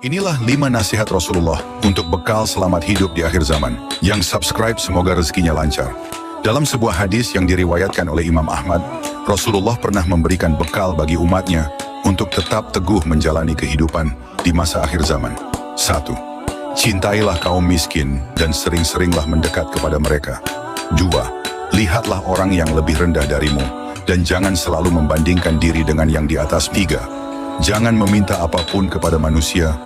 Inilah 5 nasihat Rasulullah untuk bekal selamat hidup di akhir zaman. Yang subscribe semoga rezekinya lancar. Dalam sebuah hadis yang diriwayatkan oleh Imam Ahmad, Rasulullah pernah memberikan bekal bagi umatnya untuk tetap teguh menjalani kehidupan di masa akhir zaman. 1. Cintailah kaum miskin dan sering-seringlah mendekat kepada mereka. 2. Lihatlah orang yang lebih rendah darimu dan jangan selalu membandingkan diri dengan yang di atas. 3. Jangan meminta apapun kepada manusia